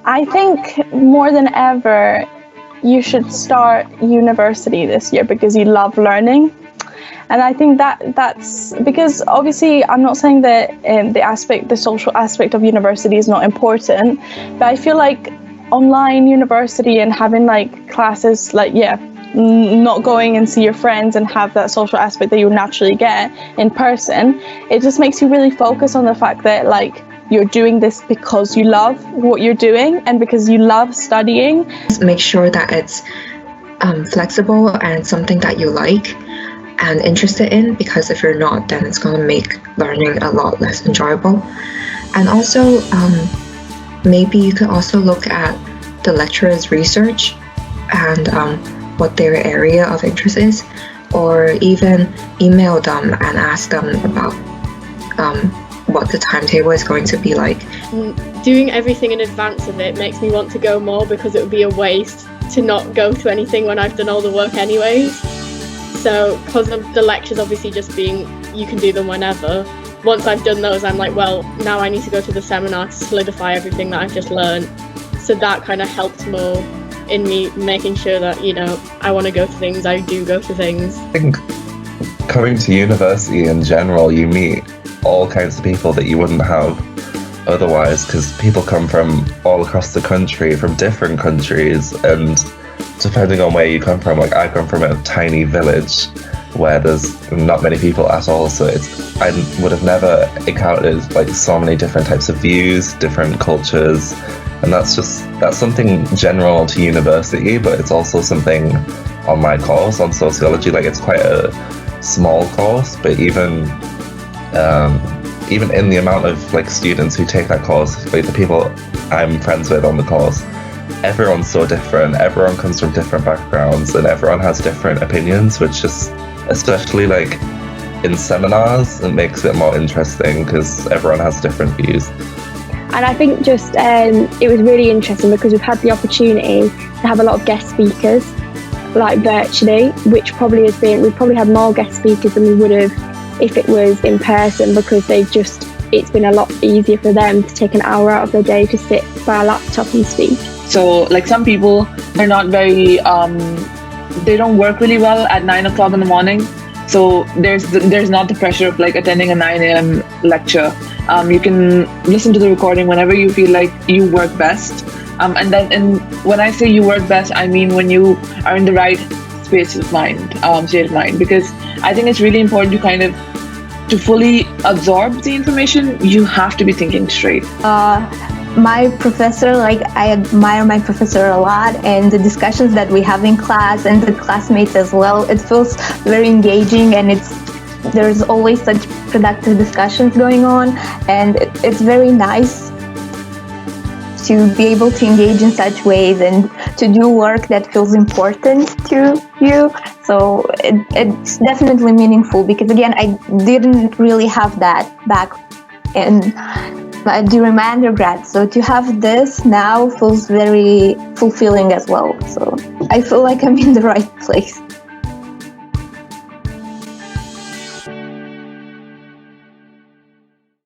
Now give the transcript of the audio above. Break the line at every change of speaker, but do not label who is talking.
I think more than ever, you should start university this year because you love learning. And I think that's because obviously I'm not saying that the social aspect of university is not important, but I feel like online university and having like classes, like, not going and see your friends and have that social aspect that you naturally get in person, it just makes you really focus on the fact that like you're doing this because you love what you're doing and because you love studying.
Make sure that it's flexible and something that you like and interested in, because if you're not, then it's going to make learning a lot less enjoyable. And also maybe you could also look at the lecturer's research and what their area of interest is, or even email them and ask them about what the timetable is going to be like.
Doing everything in advance of it makes me want to go more, because it would be a waste to not go to anything when I've done all the work anyways. So because of the lectures obviously just being you can do them whenever, once I've done those I'm like, well, now I need to go to the seminar to solidify everything that I've just learned. So that kind of helps more in me making sure that, you know, I want to go to things, I do go to things.
I think coming to university in general, you meet all kinds of people that you wouldn't have otherwise, because people come from all across the country, from different countries, and depending on where you come from, like I come from a tiny village where there's not many people at all, so I would have never encountered like so many different types of views, different cultures, and that's something general to university, but it's also something on my course on sociology. Like it's quite a small course, but even in the amount of like students who take that course, like the people I'm friends with on the course, everyone's so different, everyone comes from different backgrounds and everyone has different opinions, which is especially like in seminars, it makes it more interesting because everyone has different views.
And I think just it was really interesting because we've had the opportunity to have a lot of guest speakers like virtually, which probably has been, we've probably had more guest speakers than we would have if it was in person, because it's been a lot easier for them to take an hour out of their day to sit by a laptop and speak.
So like some people, they're not very, they don't work really well at 9 o'clock in the morning. So there's not the pressure of like attending a 9 a.m. lecture. You can listen to the recording whenever you feel like you work best. And when I say you work best, I mean when you are in the right state of mind, because I think it's really important to kind of to fully absorb the information, you have to be thinking straight.
My professor, like I admire my professor a lot, and the discussions that we have in class and the classmates as well, it feels very engaging, and there's always such productive discussions going on, and it's very nice to be able to engage in such ways and to do work that feels important to you. So it's definitely meaningful, because again, I didn't really have that back during my undergrad. So to have this now feels very fulfilling as well. So I feel like I'm in the right place.